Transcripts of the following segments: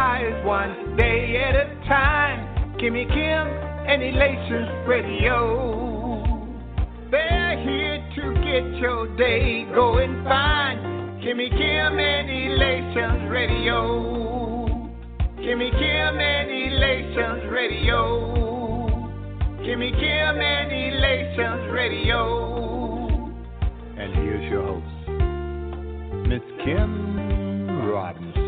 rise one day at a time. Kimmy Kim and Elations Radio. They're here to get your day going fine. Kimmy Kim and Elations Radio. Kimmy Kim and Elations Radio. Kimmy Kim and Elations Radio. And here's your host, Miss Kim Robinson.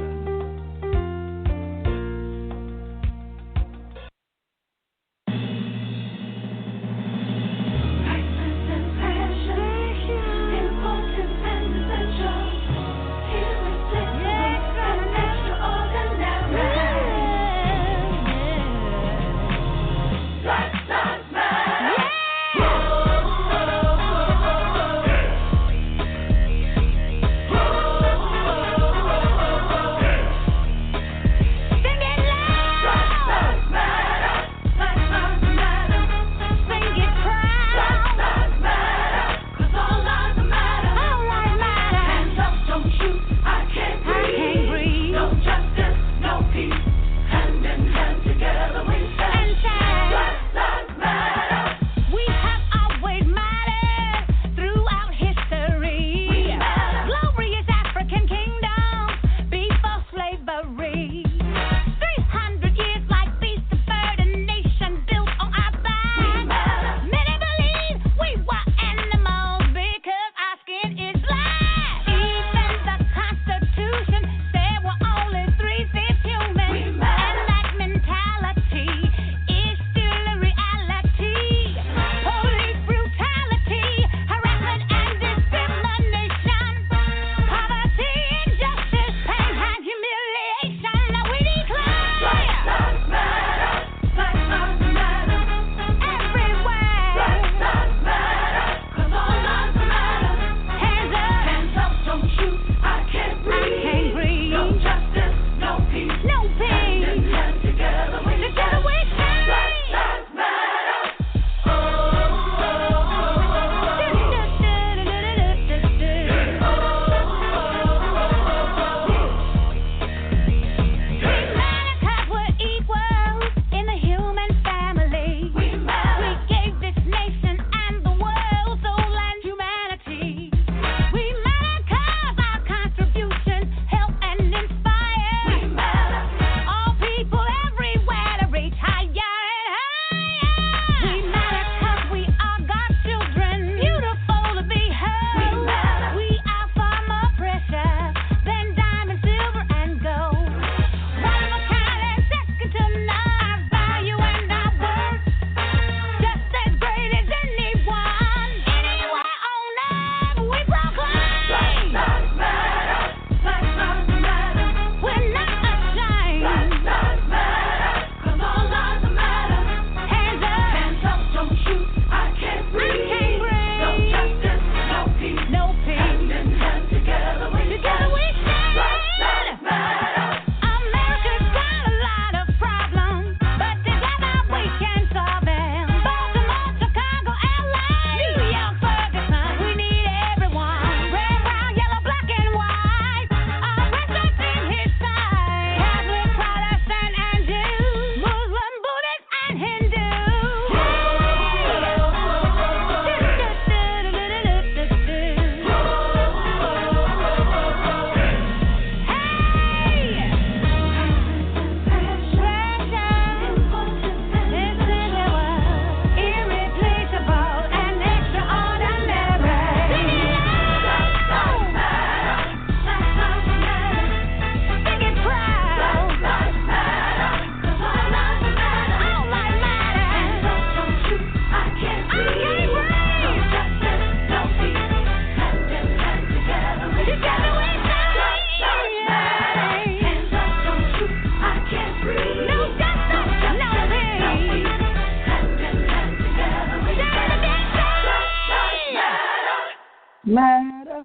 Matter.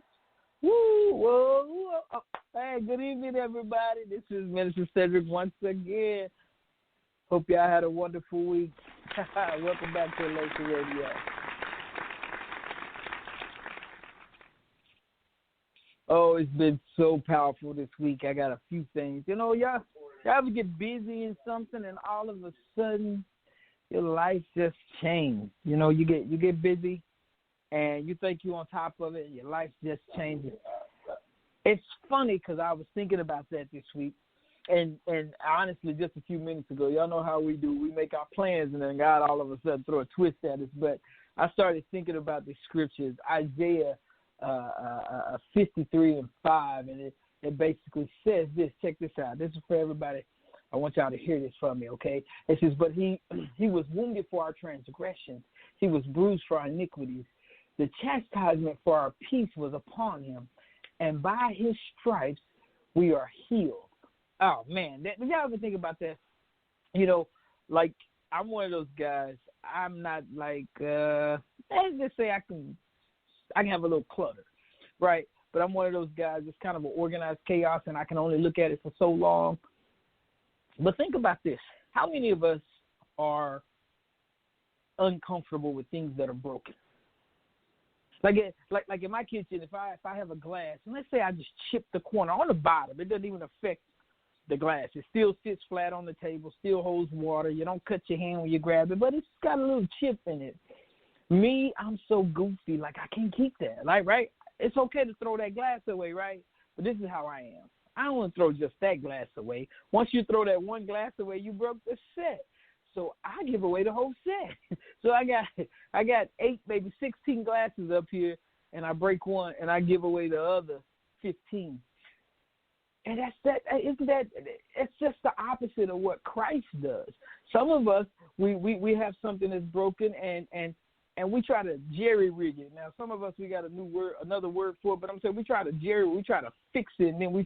Woo, whoa, whoa. Hey, good evening, everybody. This is Minister Sedric once again. Hope y'all had a wonderful week. Welcome back to Relentless Radio. Oh, it's been so powerful this week. I got a few things. You know, y'all, You ever get busy in something and all of a sudden your life just changed? You know, you get busy and you think you're on top of it and your life just changes. It's funny because I was thinking about that this week. And honestly, just a few minutes ago, y'all know how we do. We make our plans, and then God all of a sudden throw a twist at us. But I started thinking about the scriptures, Isaiah 53:5, and it basically says this. Check this out. This is for everybody. I want y'all to hear this from me, okay? It says, but he was wounded for our transgressions. He was bruised for our iniquities. The chastisement for our peace was upon him, and by his stripes we are healed. Oh, man. Did y'all ever think about that? You know, like, I'm one of those guys. I'm not like, let's just say I can have a little clutter, right? But I'm one of those guys that's kind of an organized chaos, and I can only look at it for so long. But think about this. How many of us are uncomfortable with things that are broken? Like in my kitchen, if I have a glass, and let's say I just chip the corner on the bottom, it doesn't even affect the glass. It still sits flat on the table, still holds water. You don't cut your hand when you grab it, but it's got a little chip in it. Me, I'm so goofy, like I can't keep that. Like, right? It's okay to throw that glass away, right? But this is how I am. I don't want to throw just that glass away. Once you throw that one glass away, you broke the set. So I give away the whole set. So I got 8, maybe 16 glasses up here, and I break one, and I give away the other 15. And it's just the opposite of what Christ does. Some of us, we have something that's broken, and we try to jerry-rig it. Now, some of us, we got another word for it, but I'm saying we try to fix it, and then we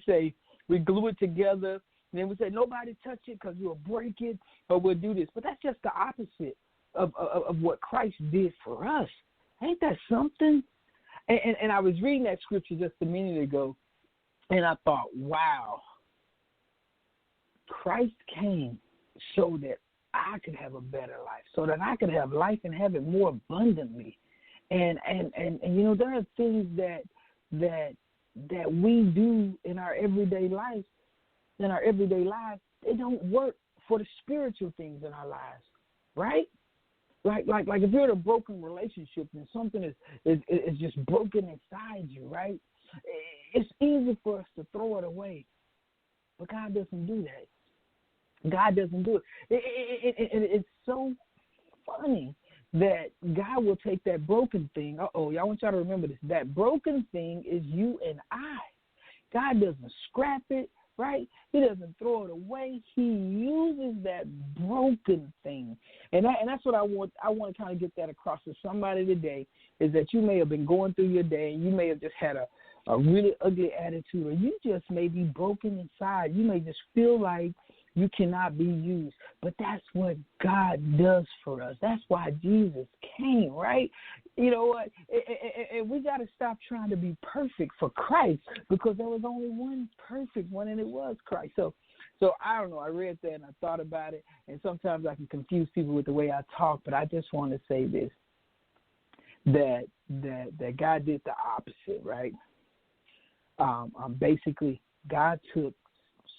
glue it together, and then we say, nobody touch it because we'll break it or we'll do this. But that's just the opposite of what Christ did for us. Ain't that something? And I was reading that scripture just a minute ago, and I thought, wow, Christ came so that I could have a better life, so that I could have life and have it more abundantly. And you know, there are things that we do in our everyday life. They don't work for the spiritual things in our lives, right? Like if you're in a broken relationship and something is just broken inside you, right? It's easy for us to throw it away, but God doesn't do that. God doesn't do it. It's so funny that God will take that broken thing. Y'all want y'all to remember this. That broken thing is you and I. God doesn't scrap it, right? He doesn't throw it away. He uses that broken thing. And that's what I want to kind of get that across to somebody today, is that you may have been going through your day and you may have just had a really ugly attitude, or you just may be broken inside. You may just feel like you cannot be used. But that's what God does for us. That's why Jesus came, right? You know what? And we got to stop trying to be perfect for Christ, because there was only one perfect one, and it was Christ. So I don't know. I read that and I thought about it, and sometimes I can confuse people with the way I talk, but I just want to say this, that God did the opposite, right? Basically, God took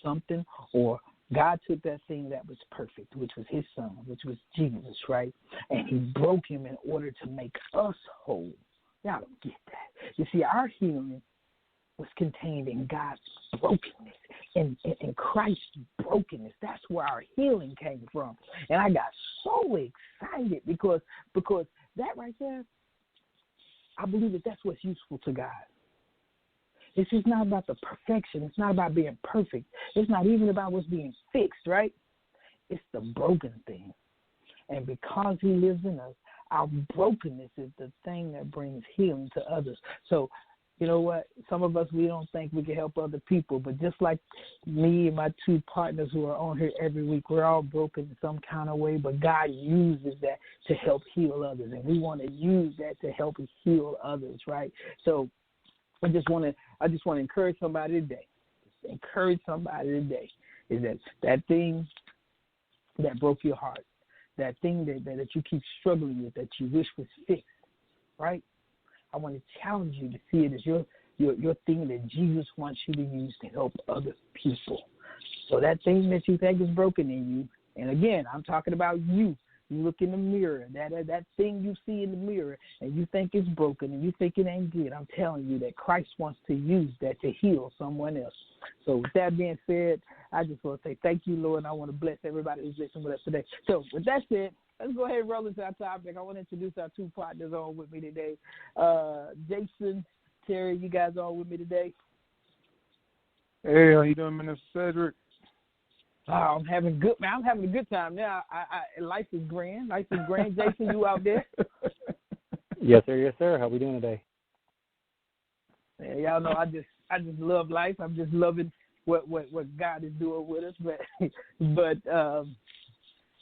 something, or God took that thing that was perfect, which was his son, which was Jesus, right? And he broke him in order to make us whole. Y'all don't get that. You see, our healing was contained in God's brokenness, in Christ's brokenness. That's where our healing came from. And I got so excited because that right there, I believe that's what's useful to God. It's just not about the perfection. It's not about being perfect. It's not even about what's being fixed, right? It's the broken thing. And because he lives in us, our brokenness is the thing that brings healing to others. So, you know what? Some of us, we don't think we can help other people. But just like me and my 2 partners who are on here every week, we're all broken in some kind of way. But God uses that to help heal others. And we want to use that to help heal others, right? So I just want to encourage somebody today. Is that thing that broke your heart, that thing that you keep struggling with, that you wish was fixed, right? I want to challenge you to see it as your thing that Jesus wants you to use to help other people. So that thing that you think is broken in you, and again, I'm talking about you. You look in the mirror, that thing you see in the mirror, and you think it's broken, and you think it ain't good. I'm telling you that Christ wants to use that to heal someone else. So with that being said, I just want to say thank you, Lord, and I want to bless everybody who's listening with us today. So with that said, let's go ahead and roll into our topic. I want to introduce our two partners on with me today. Jason, Terry, you guys on with me today? Hey, how you doing, Minister Sedric? Oh, I'm having a good time now. Life is grand. Life is grand. Jason, you out there? Yes, sir. Yes, sir. How we doing today? Yeah, y'all know I just love life. I'm just loving what God is doing with us. But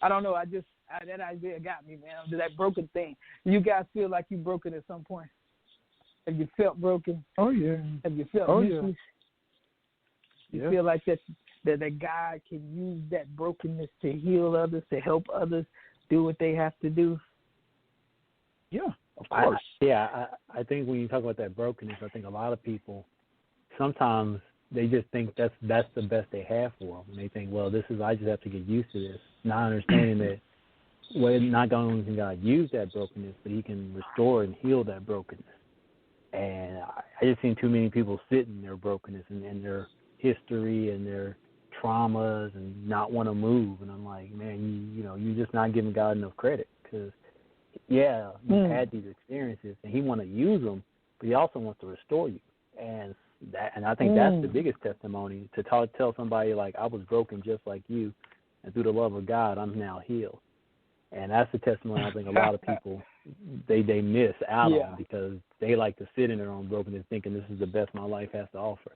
I don't know. That idea got me, man. That broken thing. You guys feel like you're broken at some point? Have you felt broken? Oh yeah. Have you felt useless? Yeah. You feel like that God can use that brokenness to heal others, to help others do what they have to do? Yeah, of course. I think when you talk about that brokenness, I think a lot of people, sometimes they just think that's the best they have for them. And they think, well, I just have to get used to this. Not understanding that, well, not only can God use that brokenness, but he can restore and heal that brokenness. And I just seen too many people sit in their brokenness and their history and their traumas and not want to move. And I'm like, man, you're just not giving God enough credit, because you've had these experiences and he want to use them, but he also wants to restore you. And I think that's the biggest testimony, to tell somebody, like, I was broken just like you, and through the love of God I'm now healed. And that's the testimony I think a lot of people they miss out on, because they like to sit in their own brokenness thinking this is the best my life has to offer.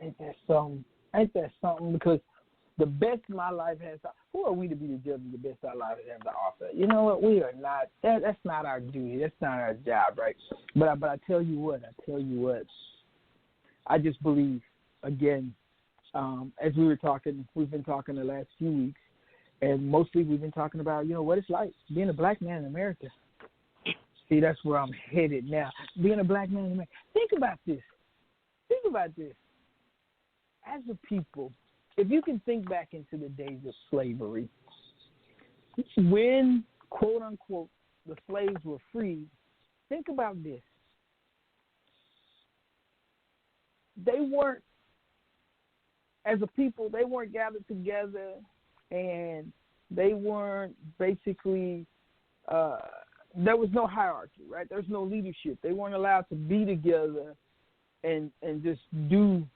Ain't that something? Because the best my life has to, who are we to be the judge of the best our life has to offer? You know what? We are not. That's not our duty. That's not our job, right? But I tell you what. I just believe, again, as we've been talking the last few weeks, and mostly we've been talking about, what it's like being a black man in America. See, that's where I'm headed now. Being a black man in America. Think about this. As a people, if you can think back into the days of slavery, when, quote unquote, the slaves were freed, think about this. They weren't, as a people, they weren't gathered together, and they weren't basically, there was no hierarchy, right? There's no leadership. They weren't allowed to be together and just do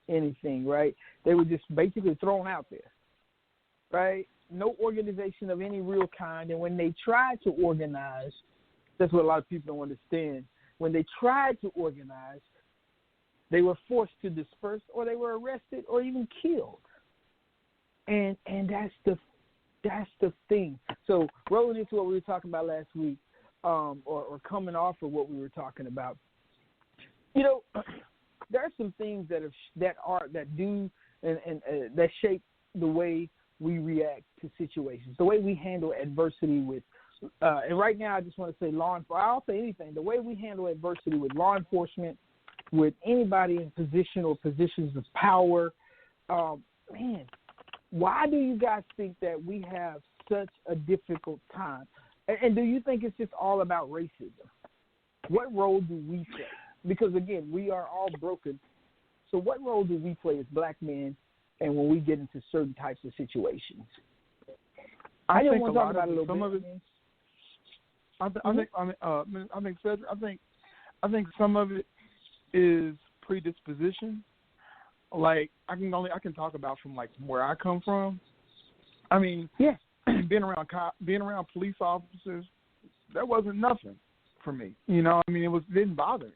anything, right? They were just basically thrown out there, right? No organization of any real kind. And when they tried to organize, that's what a lot of people don't understand. When they tried to organize, they were forced to disperse, or they were arrested, or even killed. And that's the thing. So rolling into what we were talking about last week, or coming off of what we were talking about, there are some things that shape the way we react to situations, the way we handle adversity with. And right now, I just want to say I'll say anything. The way we handle adversity with law enforcement, with anybody in position or positions of power, man, why do you guys think that we have such a difficult time? And do you think it's just all about racism? What role do we play? Because, again, we are all broken. So what role do we play as black men, and when we get into certain types of situations? I just want to talk about it a little bit. I think some of it is predisposition. Like, I can talk about from where I come from. I mean, being around police officers, that wasn't nothing for me. It didn't bother me,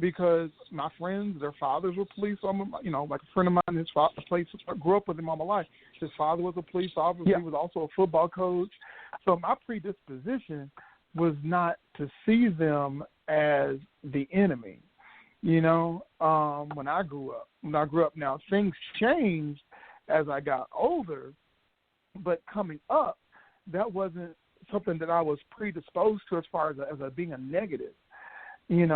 because my friends, their fathers were police. Like a friend of mine, I grew up with him all my life. His father was a police officer. Yeah. He was also a football coach. So my predisposition was not to see them as the enemy. When I grew up. Now, things changed as I got older, but coming up, that wasn't something that I was predisposed to as far as being a negative. It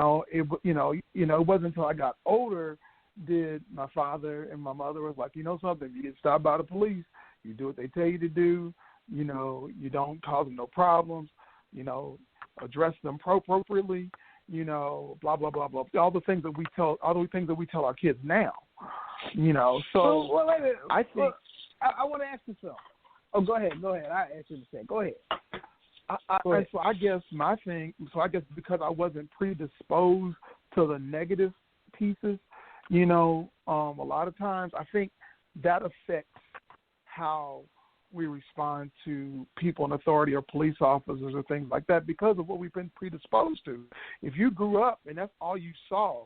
wasn't until I got older did my father and my mother was like, you know something, if you get stopped by the police, you do what they tell you to do, you know, you don't cause them no problems, you know, address them appropriately, you know, blah, blah, blah, blah, all the things that we tell our kids now, you know. So well, wait a minute. I think well, I want to ask you something. Oh, go ahead. I'll ask you in a second. Go ahead. So I guess because I wasn't predisposed to the negative pieces, you know, a lot of times I think that affects how we respond to people in authority or police officers or things like that because of what we've been predisposed to. If you grew up and that's all you saw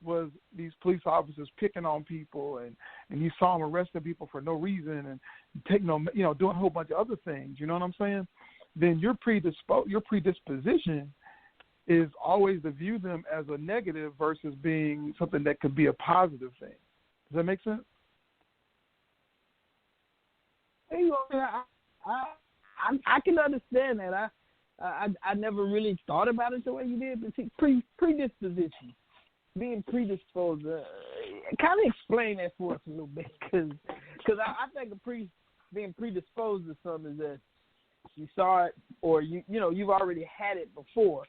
was these police officers picking on people and you saw them arresting people for no reason and taking them, you know, doing a whole bunch of other things, you know what I'm saying? Then your predisposition is always to view them as a negative versus being something that could be a positive thing. Does that make sense? I can understand that. I never really thought about it the way you did, but see, predisposition, being predisposed, kind of explain that for us a little bit, because I think being predisposed to something is that you saw it or you've already had it before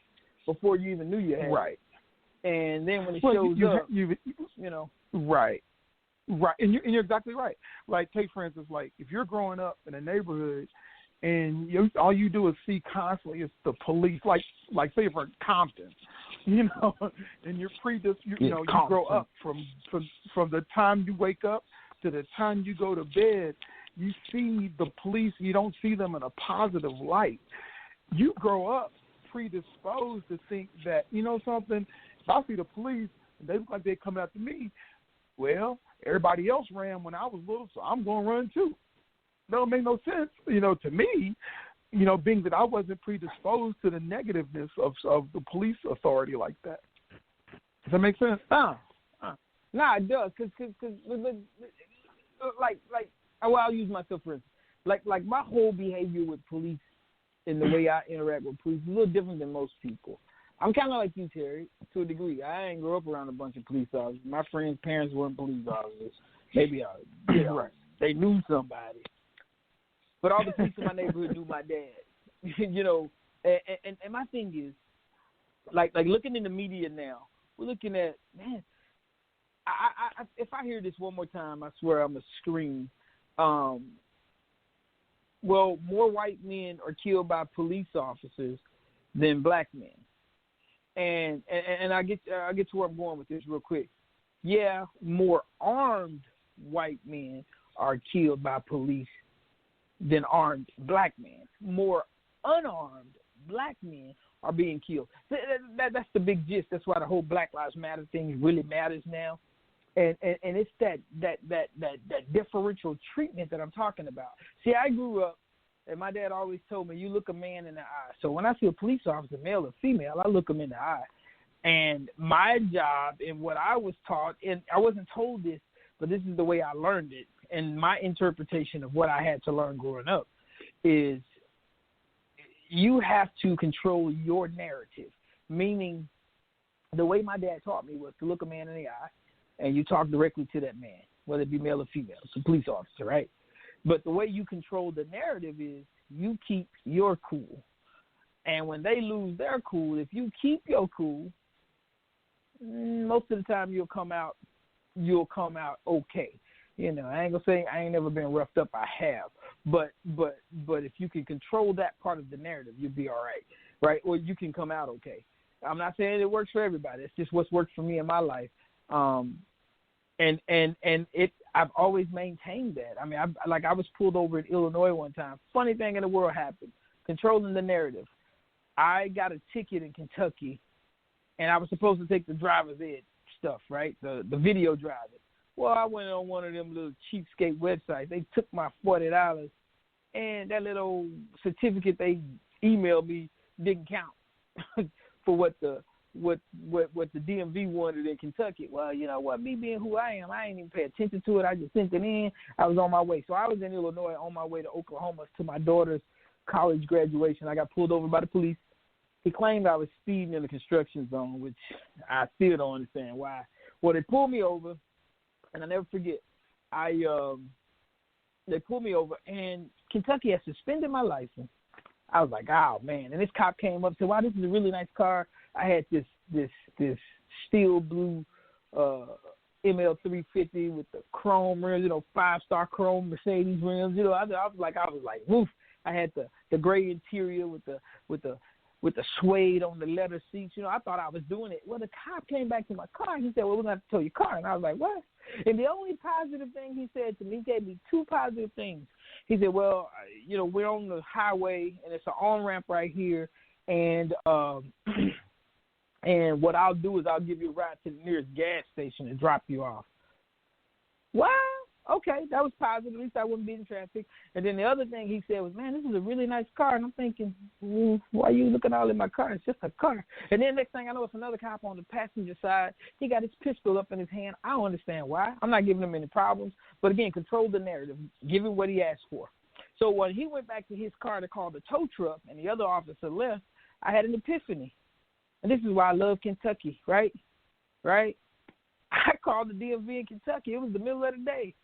you even knew you had it. And then when it shows up, you know. Right. Right, and you're exactly right. Like, take for instance, like if you're growing up in a neighborhood and all you do is see constantly is the police, like say for Compton, you know, and you grow up from the time you wake up to the time you go to bed, you see the police. You don't see them in a positive light. You grow up predisposed to think that, you know something, if I see the police and they look like they're coming after me, well, everybody else ran when I was little, so I'm going to run too. That don't make no sense, you know, to me, you know, being that I wasn't predisposed to the negativeness of the police authority like that. Does that make sense? Nah, it does, because I'll use myself for instance. Like my whole behavior with police and the way I interact with police is a little different than most people. I'm kind of like you, Terry, to a degree. I ain't grew up around a bunch of police officers. My friends' parents weren't police officers. Maybe they knew somebody. But all the police in my neighborhood knew my dad. You know, and my thing is, like looking in the media now, we're looking at, man, I if I hear this one more time, I swear I'm going to scream. Well, more white men are killed by police officers than black men. And I get to where I'm going with this real quick. Yeah, more armed white men are killed by police than armed black men. More unarmed black men are being killed. That's the big gist. That's why the whole Black Lives Matter thing really matters now. And it's that differential treatment that I'm talking about. See, I grew up, and my dad always told me, you look a man in the eye. So when I see a police officer, male or female, I look them in the eye. And my job and what I was taught, and I wasn't told this, but this is the way I learned it, and my interpretation of what I had to learn growing up is you have to control your narrative, meaning the way my dad taught me was to look a man in the eye, and you talk directly to that man, whether it be male or female. It's a police officer, right? But the way you control the narrative is you keep your cool. And when they lose their cool, if you keep your cool, most of the time you'll come out okay. You know, I ain't gonna say I ain't never been roughed up. I have, but if you can control that part of the narrative, you'll be all right, right? Or you can come out okay. I'm not saying it works for everybody. It's just what's worked for me in my life. And I've always maintained that. I mean, I was pulled over in Illinois one time. Funny thing in the world happened. Controlling the narrative. I got a ticket in Kentucky, and I was supposed to take the driver's ed stuff, right? The video driving. Well, I went on one of them little cheapskate websites. They took my $40, and that little certificate they emailed me didn't count for what the DMV wanted in Kentucky. Well, you know what? Me being who I am, I ain't even pay attention to it. I just sent it in. I was on my way. So I was in Illinois on my way to Oklahoma to my daughter's college graduation. I got pulled over by the police. He claimed I was speeding in the construction zone, which I still don't understand why. Well, they pulled me over, And I'll never forget, they pulled me over, and Kentucky had suspended my license. I was like, oh, man. And this cop came up and said, wow, this is a really nice car. I had this steel blue ML350 with the chrome rims, 5-star chrome Mercedes rims. I was like, woof. I had the gray interior with the suede on the leather seats. I thought I was doing it. Well, the cop came back to my car, and he said, well, we're going to have to tow your car. And I was like, what? And the only positive thing he said to me, he gave me two positive things. He said, well, we're on the highway, and it's an on-ramp right here, and and what I'll do is I'll give you a ride to the nearest gas station and drop you off. Well, okay, that was positive. At least I wouldn't be in traffic. And then the other thing he said was, man, this is a really nice car. And I'm thinking, why are you looking all in my car? It's just a car. And then next thing I know, it's another cop on the passenger side. He got his pistol up in his hand. I don't understand why. I'm not giving him any problems. But, again, control the narrative. Give him what he asked for. So when he went back to his car to call the tow truck and the other officer left, I had an epiphany. And this is why I love Kentucky, right? Right? I called the DMV in Kentucky. It was the middle of the day.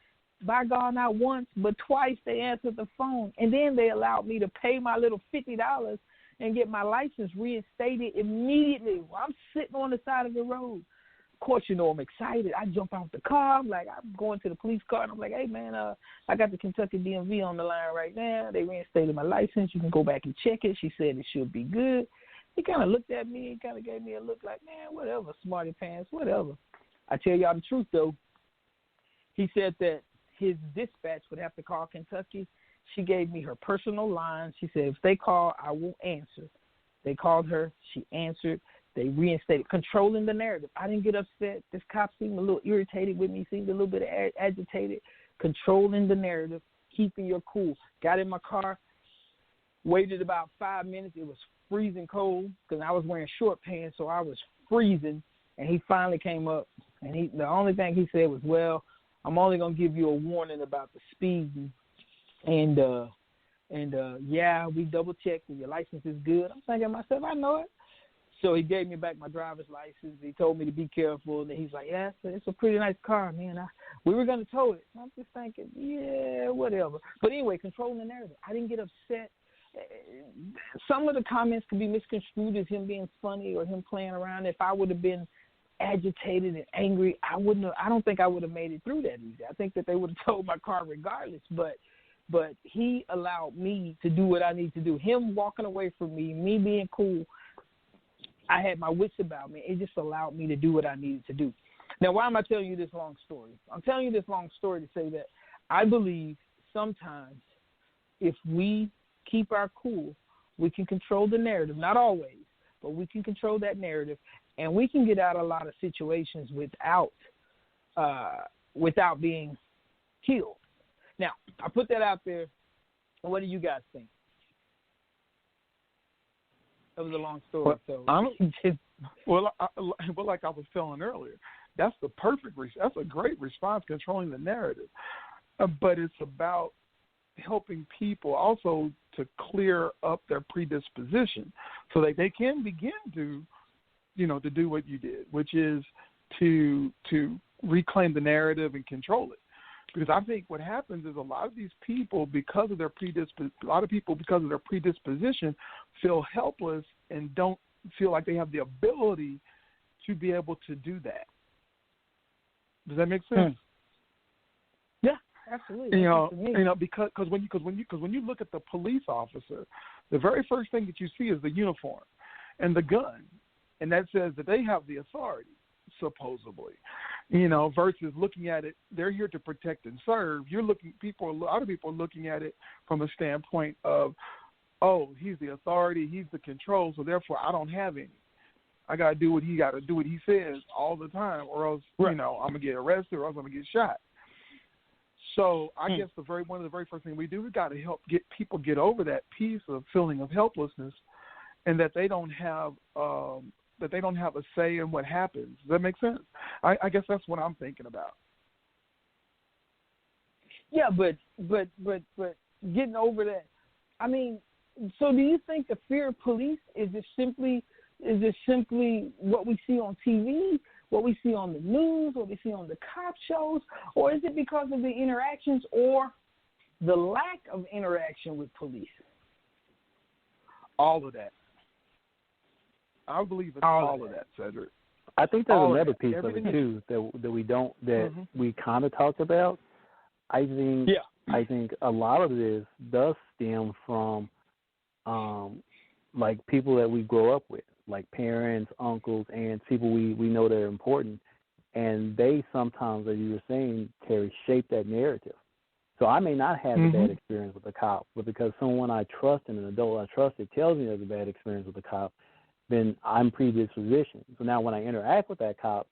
By God, not once, but twice they answered the phone. And then they allowed me to pay my little $50 and get my license reinstated immediately while I'm sitting on the side of the road. Of course, I'm excited. I jump out the car. I'm going to the police car, and I'm like, hey, man, I got the Kentucky DMV on the line right now. They reinstated my license. You can go back and check it. She said it should be good. He kind of looked at me and kind of gave me a look like, man, whatever, smarty pants, whatever. I tell y'all the truth, though. He said that his dispatch would have to call Kentucky. She gave me her personal line. She said, if they call, I won't answer. They called her. She answered. They reinstated, controlling the narrative. I didn't get upset. This cop seemed a little irritated with me, seemed a little bit agitated, controlling the narrative, keeping your cool. Got in my car, waited about 5 minutes. It was freezing cold because I was wearing short pants, so I was freezing. And he finally came up, and the only thing he said was, well, I'm only going to give you a warning about the speeding. And yeah, we double-checked and your license is good. I'm thinking to myself, I know it. So he gave me back my driver's license. He told me to be careful. And he's like, yeah, it's a pretty nice car, man. We were going to tow it. I'm just thinking, yeah, whatever. But anyway, controlling the narrative. I didn't get upset. Some of the comments could be misconstrued as him being funny or him playing around. If I would have been agitated and angry, I don't think I would have made it through that easy. I think that they would have towed my car regardless. But he allowed me to do what I need to do. Him walking away from me being cool, I had my wits about me. It just allowed me to do what I needed to do. Now, why am I telling you this long story? I'm telling you this long story to say that I believe sometimes if we keep our cool, we can control the narrative. Not always, but we can control that narrative, and we can get out of a lot of situations without being killed. Now, I put that out there. What do you guys think? That was a long story. Like I was telling earlier, that's the that's a great response, controlling the narrative. But it's about helping people also to clear up their predisposition so that they can begin to, to do what you did, which is to reclaim the narrative and control it. Because I think what happens is a lot of these people, because of their predisposition, feel helpless and don't feel like they have the ability to be able to do that. Does that make sense? Yeah, absolutely. Because when you look at the police officer, the very first thing that you see is the uniform and the gun, and that says that they have the authority, supposedly. Versus looking at it, they're here to protect and serve. A lot of people are looking at it from a standpoint of, oh, he's the authority, he's the control, so therefore I don't have any. I got to do what he says all the time, or else, right. I'm going to get arrested, or else I'm going to get shot. So I guess one of the very first things we do, we got to help get people get over that piece of feeling of helplessness, and that they don't have a say in what happens. Does that make sense? I guess that's what I'm thinking about. Yeah, but getting over that. I mean, so do you think the fear of police is it simply what we see on TV, what we see on the news, what we see on the cop shows, or is it because of the interactions or the lack of interaction with police? All of that. I believe it's all of that, Cedric. I think there's another piece of it too that we don't we kind of talked about. I think a lot of this does stem from like people that we grow up with, like parents, uncles, aunts, people we know that are important, and they sometimes, as you were saying, Terry, shape that narrative. So I may not have a bad experience with a cop, but because someone I trust and an adult I trusted tells me there's a bad experience with a cop, then I'm predispositioned. So now when I interact with that cop,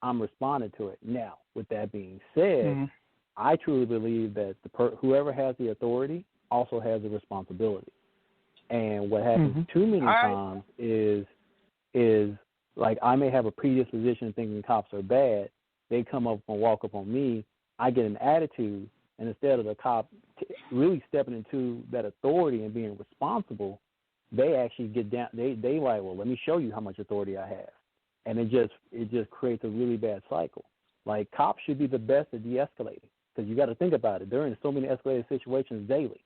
I'm responding to it. Now, with that being said, I truly believe that whoever has the authority also has the responsibility. And what happens too many times is like I may have a predisposition thinking cops are bad. They come up and walk up on me. I get an attitude, and instead of the cop really stepping into that authority and being responsible, they actually get down. They like, well, let me show you how much authority I have, and it just creates a really bad cycle. Like cops should be the best at de-escalating because you got to think about it. They're in so many escalated situations daily,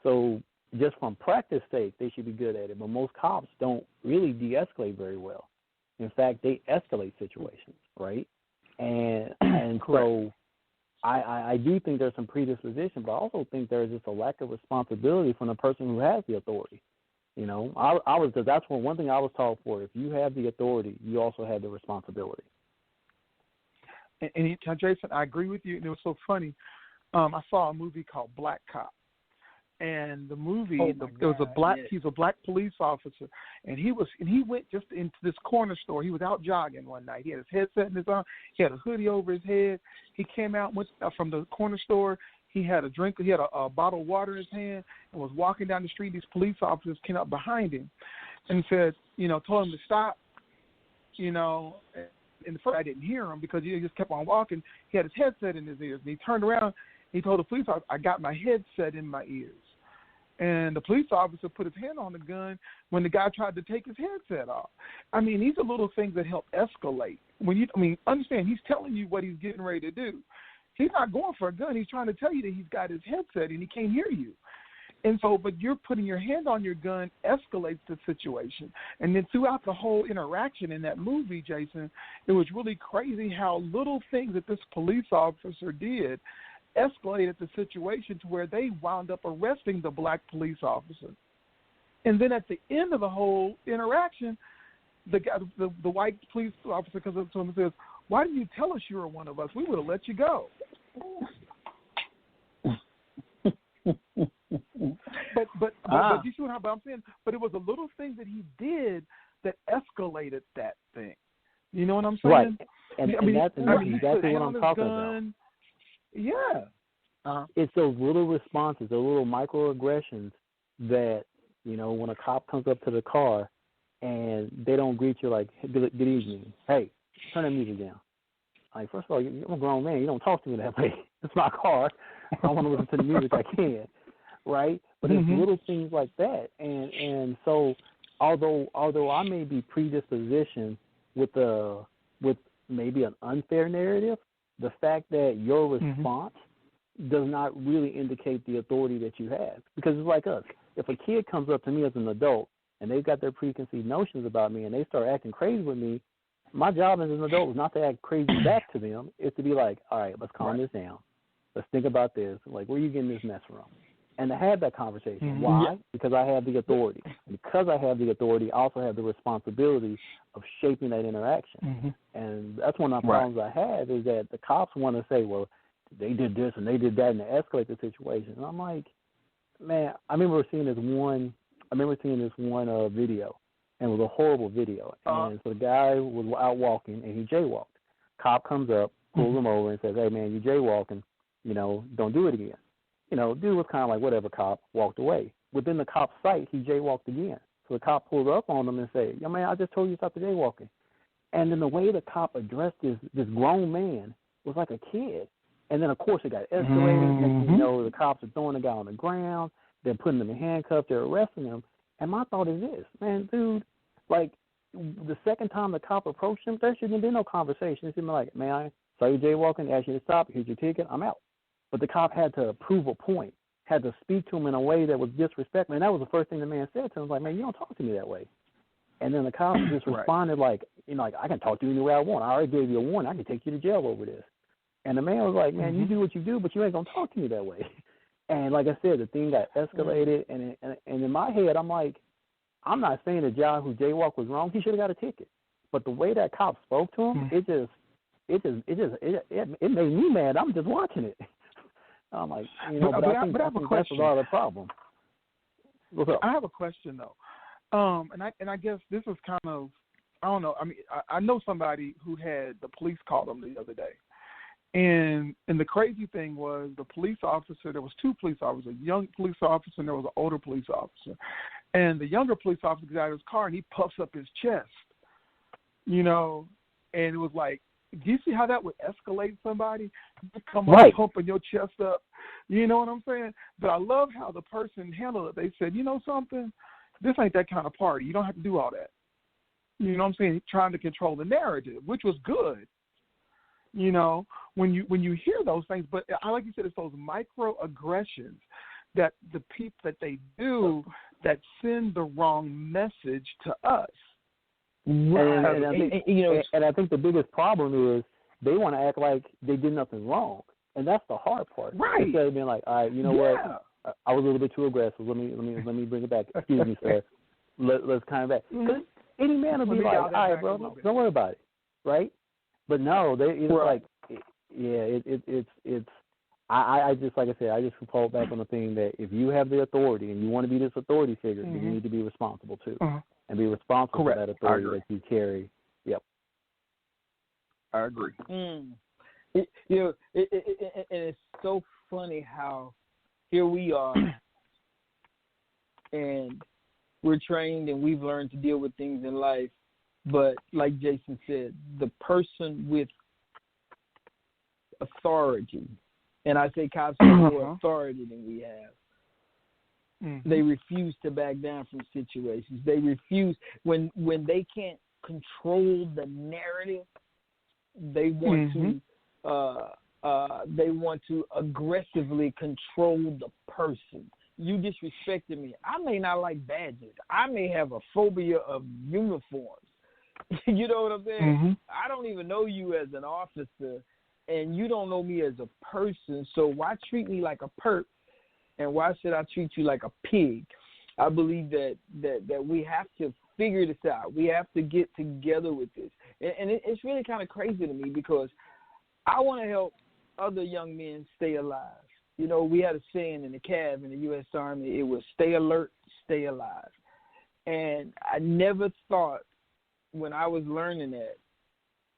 so just from practice sake, they should be good at it. But most cops don't really de-escalate very well. In fact, they escalate situations, right? And so I do think there's some predisposition, but I also think there's just a lack of responsibility from the person who has the authority. You know, that's one thing I was taught for. If you have the authority, you also have the responsibility. And Jason, I agree with you. And it was so funny. I saw a movie called Black Cop. And the movie, he's a black police officer, and he went just into this corner store. He was out jogging one night. He had his headset in his arm. He had a hoodie over his head. He came out from the corner store. He had a drink. He had a bottle of water in his hand and was walking down the street. These police officers came up behind him and said, told him to stop, And the first I didn't hear him because he just kept on walking. He had his headset in his ears, and he turned around. He told the police officer, "I got my headset in my ears." And the police officer put his hand on the gun when the guy tried to take his headset off. I mean, these are little things that help escalate. Understand, he's telling you what he's getting ready to do. He's not going for a gun. He's trying to tell you that he's got his headset and he can't hear you. And so, but you're putting your hand on your gun escalates the situation. And then throughout the whole interaction in that movie, Jason, it was really crazy how little things that this police officer did escalated the situation to where they wound up arresting the black police officer. And then at the end of the whole interaction, the white police officer comes up to him and says, "Why didn't you tell us you were one of us? We would have let you go." But you see what I'm saying? But it was a little thing that he did that escalated that thing. You know what I'm saying? Right. And that's exactly what I'm talking about. Yeah. It's those little responses, those little microaggressions that, when a cop comes up to the car and they don't greet you like, good evening, hey, turn that music down. Like, first of all, you're a grown man. You don't talk to me that way. It's my car. I want to listen to the music I can, right? But it's little things like that. And so although I may be predispositioned with maybe an unfair narrative, the fact that your response does not really indicate the authority that you have. Because it's like us. If a kid comes up to me as an adult and they've got their preconceived notions about me and they start acting crazy with me, my job as an adult is not to act crazy back to them. It's to be like, all right, let's calm this down. Let's think about this. Like, where are you getting this mess from? And to have that conversation. Why? Yeah. Because I have the authority. Because I have the authority, I also have the responsibility of shaping that interaction. And that's one of the problems I have is that the cops want to say, well, they did this and they did that and they escalate the situation. And I'm like, man, I remember seeing this one video, and it was a horrible video. And so the guy was out walking and he jaywalked. Cop comes up, pulls him over and says, hey, man, you jaywalking, don't do it again. Dude was kind of like, whatever, cop, walked away. Within the cop's sight, he jaywalked again. So the cop pulled up on him and said, yo, man, I just told you to stop the jaywalking. And then the way the cop addressed this grown man was like a kid. And then, of course, it got escalated. Next thing you know, the cops are throwing the guy on the ground. They're putting him in handcuffs. They're arresting him. And my thought is this, man, dude, like, the second time the cop approached him, there shouldn't have been no conversation. It should have been like, man, I saw you jaywalking, asked you to stop, here's your ticket, I'm out. But the cop had to prove a point, had to speak to him in a way that was disrespectful. And that was the first thing the man said to him. Was like, man, you don't talk to me that way. And then the cop just responded like, like, I can talk to you any way I want. I already gave you a warning. I can take you to jail over this. And the man was like, man, you do what you do, but you ain't going to talk to me that way. And like I said, the thing got escalated. And in my head, I'm like, I'm not saying the guy who jaywalked was wrong. He should have got a ticket. But the way that cop spoke to him, it made me mad. I'm just watching it. I'm like, but I think that's a lot of the problem. What's up? I have a question though, and I guess this is kind of, I don't know. I mean, I know somebody who had the police call them the other day, and the crazy thing was the police officer. There was two police officers, a young police officer and there was an older police officer, and the younger police officer got out of his car and he puffs up his chest, and it was like, do you see how that would escalate somebody? You come up pumping your chest up. You know what I'm saying? But I love how the person handled it. They said, you know something? This ain't that kind of party. You don't have to do all that. You know what I'm saying? Trying to control the narrative, which was good. When you hear those things, but I like you said, it's those microaggressions that the people that they do that send the wrong message to us. Right. And I think the biggest problem is they want to act like they did nothing wrong, and that's the hard part. Right. Instead of being like, all right, you know what? I was a little bit too aggressive. Let me bring it back. Excuse me, sir. Let's kind of back. Because any man will be like, all right, bro, don't worry about it, right? But no, it's like, it's. I just, like I said, I just fall back on the thing that if you have the authority and you want to be this authority figure, then you need to be responsible too. And be responsible for that authority that you carry. Yep. I agree. It's so funny how here we are, and we're trained and we've learned to deal with things in life. But like Jason said, the person with authority, and I say cops have more authority than we have, they refuse to back down from situations. They refuse when they can't control the narrative. They want to aggressively control the person. You disrespected me. I may not like badges. I may have a phobia of uniforms. You know what I'm saying? I don't even know you as an officer, and you don't know me as a person. So why treat me like a perp? And why should I treat you like a pig? I believe that we have to figure this out. We have to get together with this. And it's really kind of crazy to me because I want to help other young men stay alive. We had a saying in the CAV in the U.S. Army. It was stay alert, stay alive. And I never thought when I was learning that,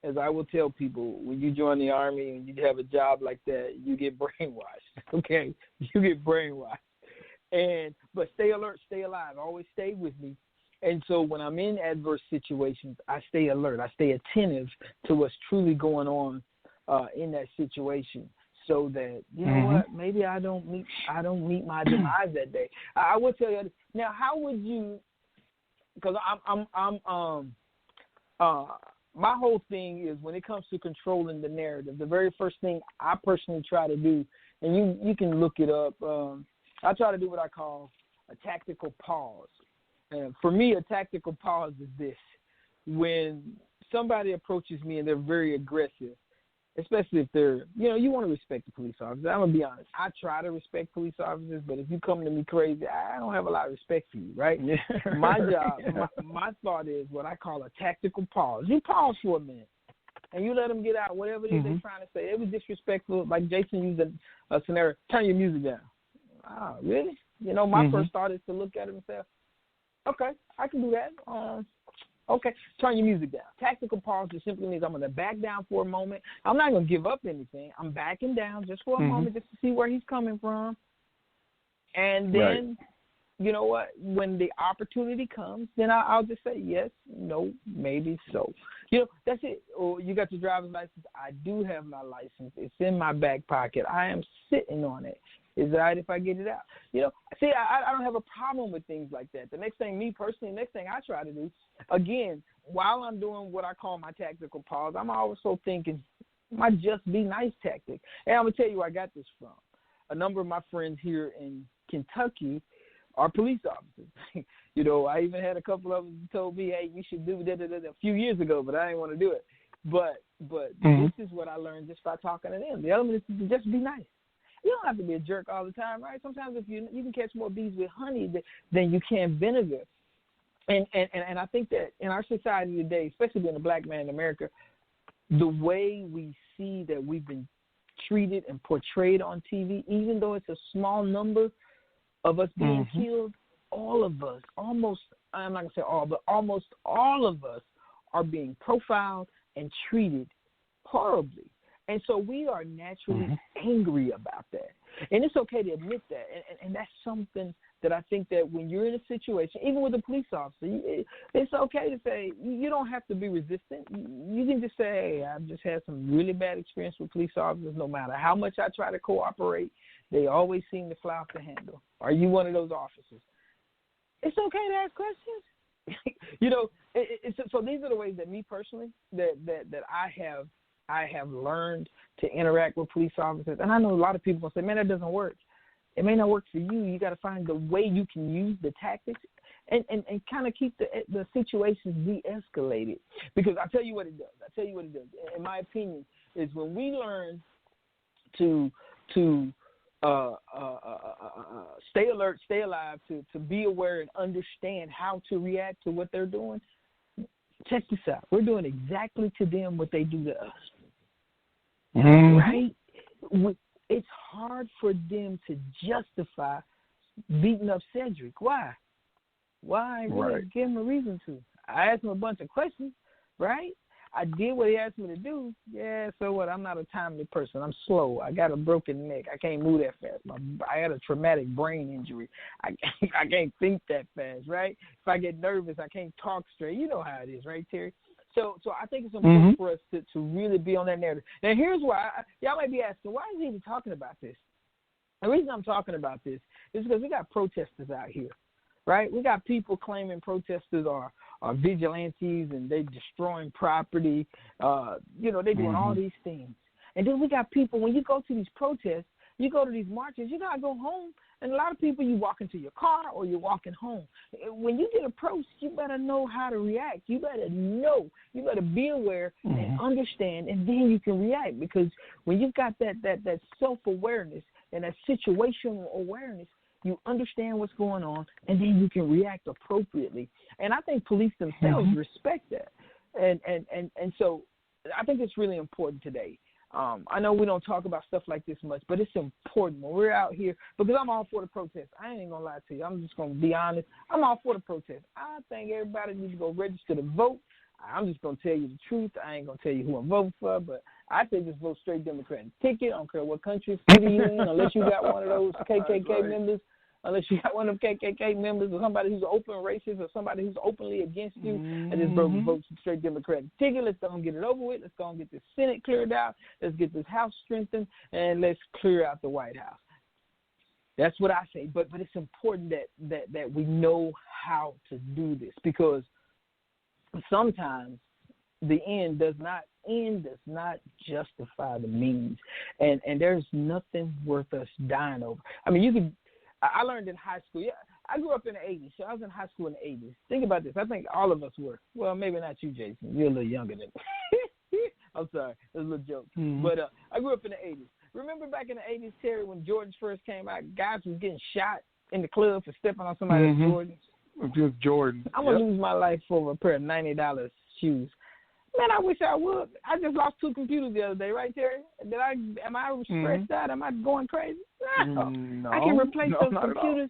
as I will tell people, when you join the Army and you have a job like that, you get brainwashed, okay? You get brainwashed. But stay alert, stay alive. Always stay with me. And so when I'm in adverse situations, I stay alert. I stay attentive to what's truly going on in that situation so that, you know what, maybe I don't meet my demise that day. I will tell you, now how would you, because my whole thing is when it comes to controlling the narrative, the very first thing I personally try to do, and you can look it up, I try to do what I call a tactical pause. And for me, a tactical pause is this. When somebody approaches me and they're very aggressive, especially if they're, you want to respect the police officer. I'm going to be honest. I try to respect police officers, but if you come to me crazy, I don't have a lot of respect for you, right? My job, my thought is what I call a tactical pause. You pause for a minute, and you let them get out whatever it is they're trying to say. It was disrespectful. Like Jason used a scenario, turn your music down. Oh, really? My first thought is to look at him and say, okay, I can do that. Okay, turn your music down. Tactical pause just simply means I'm going to back down for a moment. I'm not going to give up anything. I'm backing down just for a moment just to see where he's coming from. And then, you know what, when the opportunity comes, then I'll just say yes, no, maybe so. That's it. Or you got your driver's license. I do have my license. It's in my back pocket. I am sitting on it. Is it all right if I get it out? You know, see, I don't have a problem with things like that. The next thing I try to do, again, while I'm doing what I call my tactical pause, I'm also thinking my just be nice tactic. And I'm going to tell you where I got this from. A number of my friends here in Kentucky are police officers. You know, I even had a couple of them who told me, hey, you should do that a few years ago, but I didn't want to do it. But this is what I learned just by talking to them. The element is to just be nice. You don't have to be a jerk all the time, right? Sometimes if you can catch more bees with honey than you can vinegar. And I think that in our society today, especially being a black man in America, the way we see that we've been treated and portrayed on TV, even though it's a small number of us being killed, all of us, almost, I'm not going to say all, but almost all of us are being profiled and treated horribly. And so we are naturally angry about that. And it's okay to admit that. And that's something that I think that when you're in a situation, even with a police officer, it's okay to say, you don't have to be resistant. You can just say, hey, I've just had some really bad experience with police officers. No matter how much I try to cooperate, they always seem to fly off the handle. Are you one of those officers? It's okay to ask questions. You know, so these are the ways that me personally, that I have learned to interact with police officers. And I know a lot of people will say, man, that doesn't work. It may not work for you. You got to find the way you can use the tactics and kind of keep the situations de-escalated. Because I'll tell you what it does. In my opinion, is when we learn to stay alert, stay alive, to be aware and understand how to react to what they're doing. Check this out. We're doing exactly to them what they do to us. Right? It's hard for them to justify beating up Sedric. Why? I didn't give him a reason to. I asked him a bunch of questions, right? I did what he asked me to do. Yeah, so what? I'm not a timely person. I'm slow. I got a broken neck. I can't move that fast. I had a traumatic brain injury. I can't think that fast, right? If I get nervous, I can't talk straight. You know how it is, right, Terry? So I think it's important for us to really be on that narrative. Now, here's why. Y'all might be asking, why is he even talking about this? The reason I'm talking about this is because we got protesters out here, right? We got people claiming protesters are vigilantes and they destroying property. You know, they doing all these things. And then we got people, when you go to these protests, you go to these marches, you got to go home. And a lot of people, you walk into your car or you're walking home. When you get approached, you better know how to react. You better know. You better be aware and understand, and then you can react. Because when you've got that self-awareness and that situational awareness, you understand what's going on, and then you can react appropriately. And I think police themselves respect that. And so I think it's really important today. I know we don't talk about stuff like this much, but it's important when we're out here, because I'm all for the protest. I ain't going to lie to you. I'm just going to be honest. I'm all for the protest. I think everybody needs to go register to vote. I'm just going to tell you the truth. I ain't going to tell you who I'm voting for, but I say just vote straight Democratic ticket. I don't care what country, city you're in, unless you got one of those KKK members. Unless you got one of them KKK members or somebody who's open racist or somebody who's openly against you, and just vote straight Democratic ticket. Let's go and get it over with. Let's go and get the Senate cleared out. Let's get this House strengthened, and let's clear out the White House. That's what I say. But it's important that we know how to do this, because sometimes the end does not justify the means, and there's nothing worth us dying over. I mean, I learned in high school. Yeah, I grew up in the 80s, so I was in high school in the 80s. Think about this. I think all of us were. Well, maybe not you, Jason. You're a little younger than me. I'm sorry. It was a little joke. But I grew up in the 80s. Remember back in the 80s, Terry, when Jordans first came out, guys was getting shot in the club for stepping on somebody's Jordans? Just Jordan. I'm going to lose my life over a pair of $90 shoes. Man, I wish I would. I just lost 2 computers the other day, right, Terry? Am I stressed out? Am I going crazy? No. I can replace those computers.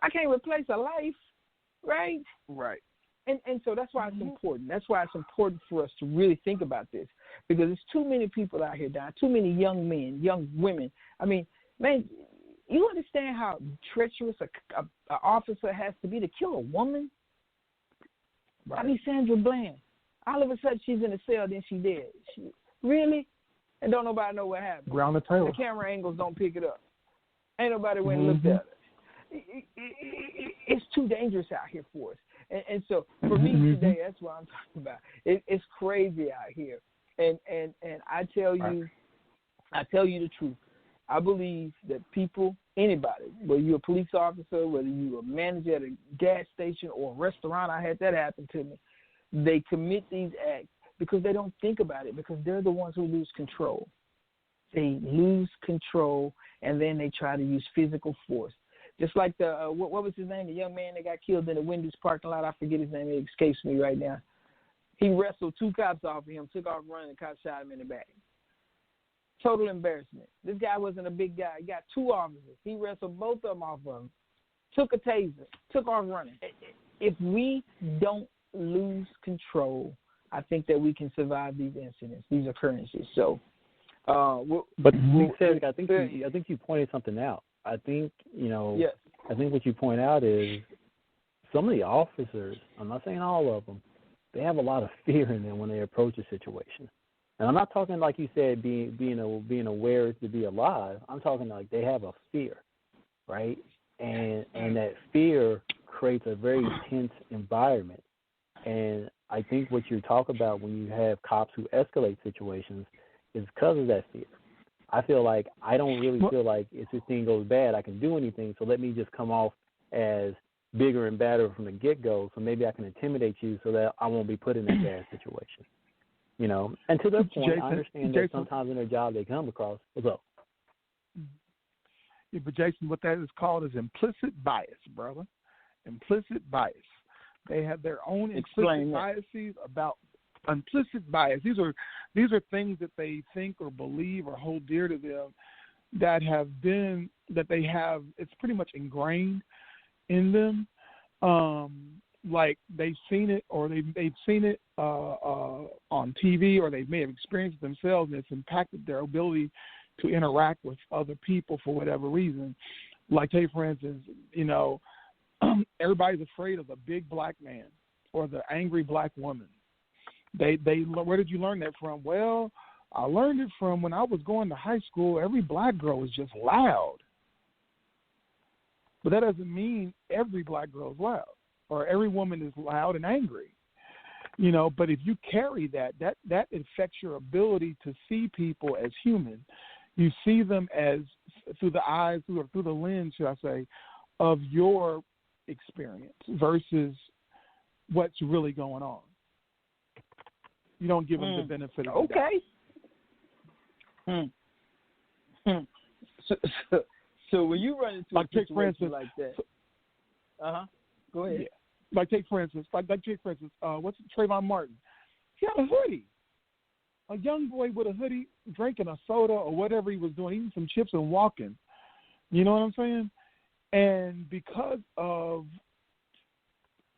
I can't replace a life, right? Right. And so that's why it's important. That's why it's important for us to really think about this, because there's too many people out here dying, too many young men, young women. I mean, man, you understand how treacherous an officer has to be to kill a woman? Right. I mean, Sandra Bland. All of a sudden, she's in a cell, then she's dead. Really? and don't nobody know what happened. Ground the tail. The camera angles don't pick it up. Ain't nobody went and looked at it. It's too dangerous out here for us. And so for me today, that's what I'm talking about. It's crazy out here. And I tell you the truth. I believe that people, anybody, whether you're a police officer, whether you're a manager at a gas station or a restaurant, I had that happen to me, they commit these acts because they don't think about it, because they're the ones who lose control. They lose control, and then they try to use physical force. Just like the, what was his name, the young man that got killed in the Wendy's parking lot? I forget his name. It escapes me right now. He wrestled 2 cops off of him, took off running, the cops shot him in the back. Total embarrassment. This guy wasn't a big guy. He got 2 officers. He wrestled both of them off of him, took a taser, took off running. If we don't lose control, I think that we can survive these incidents, these occurrences. So, Cedric, I think you pointed something out. I think, yes. I think what you point out is some of the officers, I'm not saying all of them, they have a lot of fear in them when they approach a situation. And I'm not talking like you said, being aware to be alive. I'm talking like they have a fear, right? And that fear creates a very tense environment. And I think what you talk about when you have cops who escalate situations is because of that fear. I feel like I don't really feel like if this thing goes bad, I can do anything. So let me just come off as bigger and badder from the get-go, so maybe I can intimidate you so that I won't be put in that bad situation. And to that point, I understand that sometimes in their job they come across. What's up? Yeah, but Jason, what that is called is implicit bias, brother. Implicit bias. They have their own implicit biases about implicit bias. These are things that they think or believe or hold dear to them it's pretty much ingrained in them. Like they've seen it, or they've seen it on TV, or they may have experienced it themselves, and it's impacted their ability to interact with other people for whatever reason. Like, say, for instance, everybody's afraid of the big black man or the angry black woman. Where did you learn that from? Well, I learned it from when I was going to high school. Every black girl was just loud. But that doesn't mean every black girl is loud or every woman is loud and angry. But if you carry that affects your ability to see people as human. You see them as through the eyes, through the lens, should I say, of your experience versus what's really going on. You don't give them the benefit of the doubt. So when you run into a situation like that, go ahead. Yeah. Take for instance, what's Trayvon Martin? He had a hoodie. A young boy with a hoodie, drinking a soda or whatever he was doing, eating some chips and walking. You know what I'm saying? And because of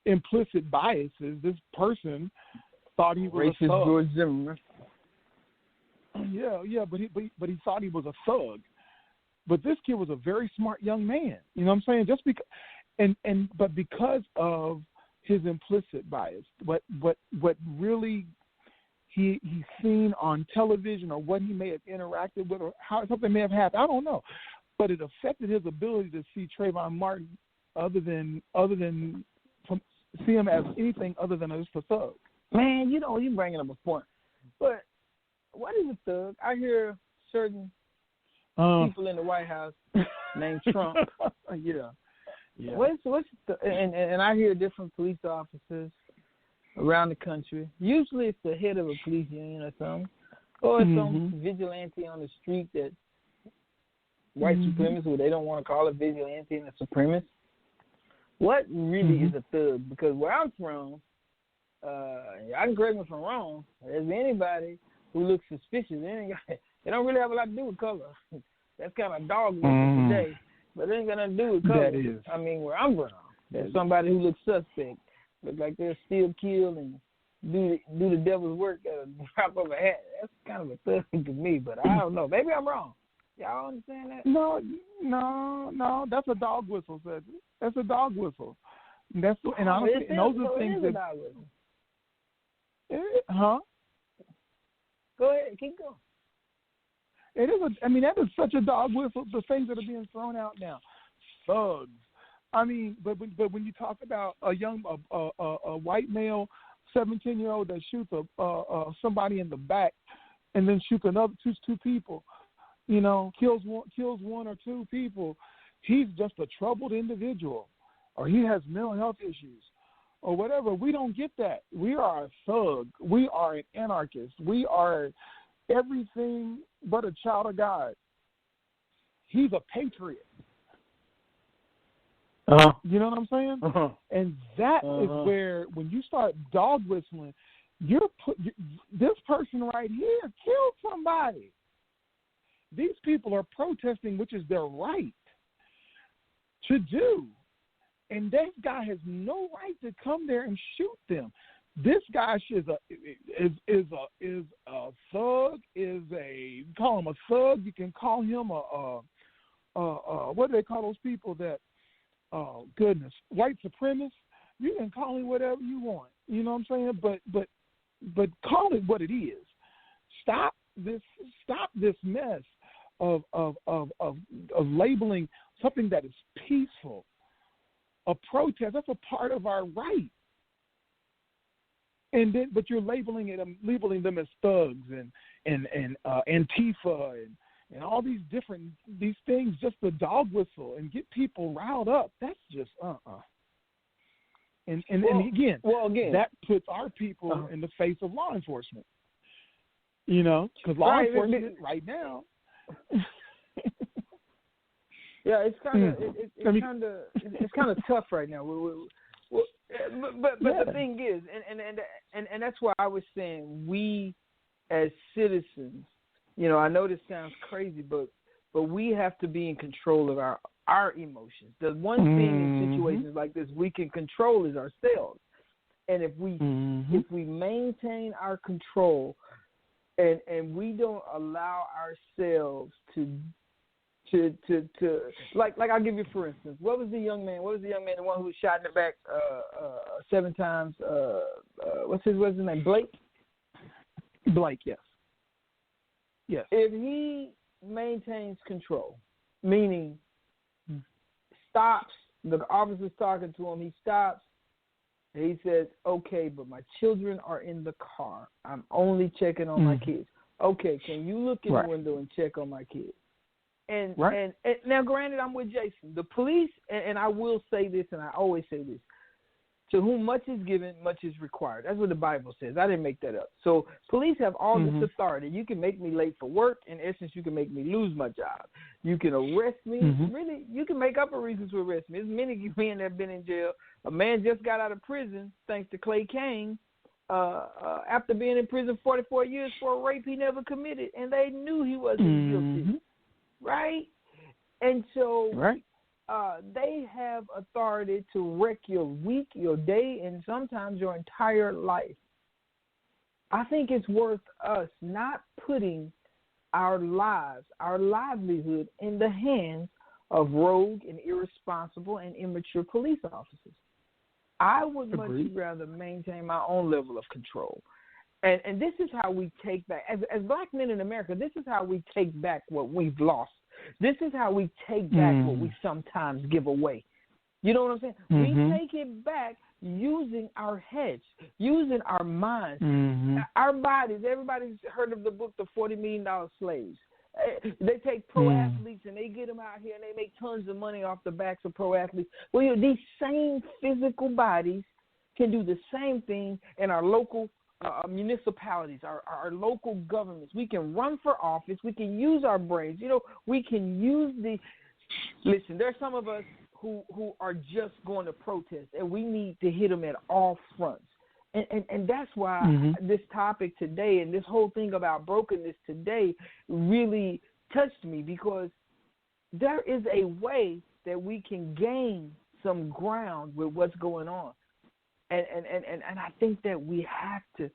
implicit biases, this person thought he was a thug. George Zimmerman. Yeah, but he thought he was a thug. But this kid was a very smart young man. You know what I'm saying? Just because, but because of his implicit bias, what really he's seen on television, or what he may have interacted with, or how something may have happened, I don't know. But it affected his ability to see Trayvon Martin other than see him as anything other than just a thug. Man, you're bringing up a point. But what is a thug? I hear certain people in the White House named Trump. Yeah. And I hear different police officers around the country. Usually it's the head of a police union or something, or some vigilante on the street that white supremacists, who they don't want to call a vigilante and a supremacist. What really is a thug? Because where I'm from, I can correct me if I'm wrong. There's anybody who looks suspicious. They don't really have a lot to do with color. That's kind of dog whistle today, but it ain't got nothing to do with color. That is. I mean, where I'm from, there's somebody who looks suspect, look like they'll steal, kill, and do the devil's work at a drop of a hat. That's kind of a thug to me, but I don't know. Maybe I'm wrong. Y'all understand that? No. That's a dog whistle, Cedric. That's a dog whistle. And honestly, and those are things that. Huh? Go ahead, keep going. It is. That is such a dog whistle. The things that are being thrown out now, thugs. But when you talk about a white male, 17-year-old that shoots somebody in the back, and then shoots two people, kills one or two people, he's just a troubled individual, or he has mental health issues, or whatever. We don't get that. We are a thug. We are an anarchist. We are everything but a child of God. He's a patriot. Uh-huh. You know what I'm saying? Uh-huh. And that is where, when you start dog whistling, this person right here killed somebody. These people are protesting, which is their right to do. And this guy has no right to come there and shoot them. This guy is a thug. You call him a thug. You can call him a what do they call those people that? Oh goodness, white supremacist. You can call him whatever you want. You know what I'm saying? But call it what it is. Stop this mess of labeling something that is peaceful a protest. That's a part of our right. But you're labeling them as thugs and Antifa and all these things, just the dog whistle and get people riled up. That's just And again, that puts our people in the face of law enforcement. Because law enforcement right now. Yeah, it's kind of tough right now. But the thing is, and that's why I was saying, we as citizens, I know this sounds crazy, but we have to be in control of our emotions. The one thing in situations like this we can control is ourselves. And if we maintain our control and we don't allow ourselves to like I'll give you for instance, what was the young man, the one who was shot in the back 7 times, what's his name, Blake, yes. If he maintains control, meaning stops, the officer's talking to him, he stops, and he says, okay, but my children are in the car, I'm only checking on my kids. Okay, can you look in the window and check on my kids? And now, granted, I'm with Jason. The police, and I will say this, and I always say this, to whom much is given, much is required. That's what the Bible says. I didn't make that up. So police have all this authority. You can make me late for work. In essence, you can make me lose my job. You can arrest me. Really, you can make up a reason to arrest me. There's many men that have been in jail. A man just got out of prison, thanks to Clay King, after being in prison 44 years for a rape he never committed, and they knew he wasn't guilty. Right? And so they have authority to wreck your week, your day, and sometimes your entire life. I think it's worth us not putting our lives, our livelihood in the hands of rogue and irresponsible and immature police officers. I would much rather maintain my own level of control. And this is how we take back, as black men in America, this is how we take back what we've lost. This is how we take back what we sometimes give away. You know what I'm saying? We take it back using our heads, using our minds, our bodies. Everybody's heard of the book, The $40 Million Slaves. They take pro athletes and they get them out here and they make tons of money off the backs of pro athletes. Well, these same physical bodies can do the same thing in our local municipalities, our local governments. We can run for office. We can use our brains. We can use listen, there's some of us who are just going to protest, and we need to hit them at all fronts. And that's why this topic today and this whole thing about brokenness today really touched me, because there is a way that we can gain some ground with what's going on. And I think that we have to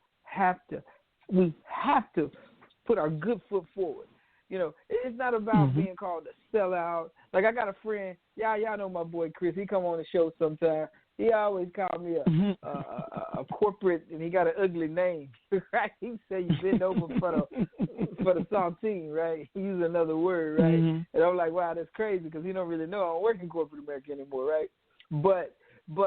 put our good foot forward. It's not about being called a sellout. Like, I got a friend, y'all know my boy Chris. He come on the show sometime. He always called me a corporate, and he got an ugly name, right? He said you bend over for the saltine, right? He used another word, right? And I'm like, wow, that's crazy because he don't really know I don't work in corporate America anymore, right? But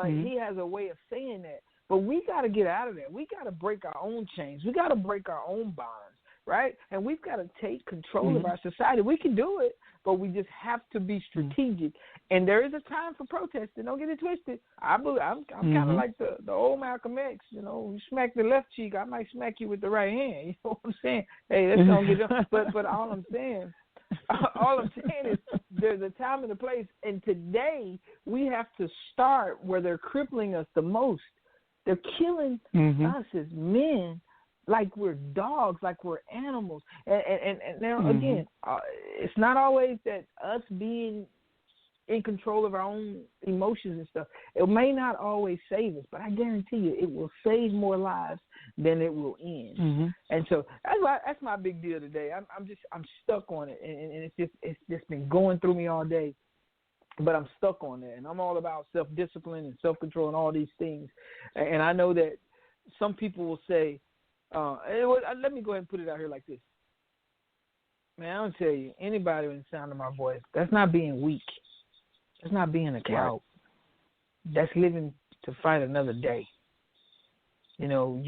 he has a way of saying that. But we got to get out of that. We got to break our own chains. We got to break our own bonds, right? And we've got to take control of our society. We can do it, but we just have to be strategic. And there is a time for protesting. Don't get it twisted. I'm kind of like the old Malcolm X. You know, you smack the left cheek, I might smack you with the right hand. You know what I'm saying? Hey, that's gonna get done. But all I'm saying is there's a time and a place. And today we have to start where they're crippling us the most. They're killing us as men like we're dogs, like we're animals. And now, again, it's not always that us being in control of our own emotions and stuff. It may not always save us, but I guarantee you it will save more lives than it will end. And so that's my big deal today. I'm stuck on it, and it's just been going through me all day. But I'm stuck on that, and I'm all about self-discipline and self-control and all these things. And I know that some people will say, let me go ahead and put it out here like this. Man, I'll tell you, anybody with the sound of my voice, that's not being weak. That's not being a coward. That's living to fight another day. You know,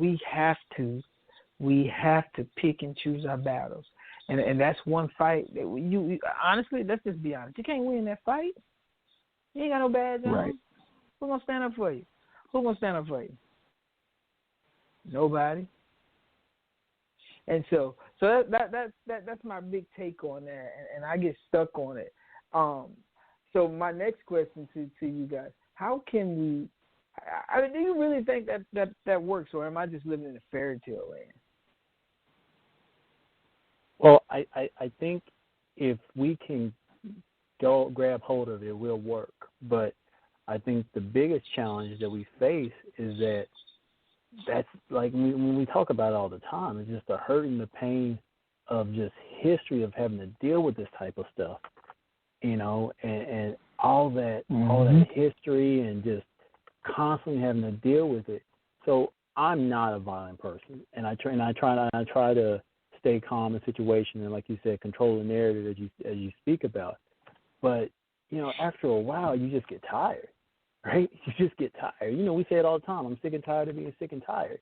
we have to pick and choose our battles. And that's one fight that you honestly, let's just be honest. You can't win that fight. You ain't got no badge on. Right. Who's gonna stand up for you? Who's gonna stand up for you? Nobody. And so that's my big take on that, and I get stuck on it. So my next question to you guys: how can we? I mean, do you really think that works, or am I just living in a fairy tale land? Well, I think if we can go grab hold of it, it will work. But I think the biggest challenge that we face is that's like when we talk about it all the time, it's just the hurt and the pain of just history of having to deal with this type of stuff, you know, and all that history and just constantly having to deal with it. So I'm not a violent person, and I try to stay calm in situation and, like you said, control the narrative as you speak about. But, you know, after a while, you just get tired, right? You just get tired. You know, we say it all the time. I'm sick and tired of being sick and tired.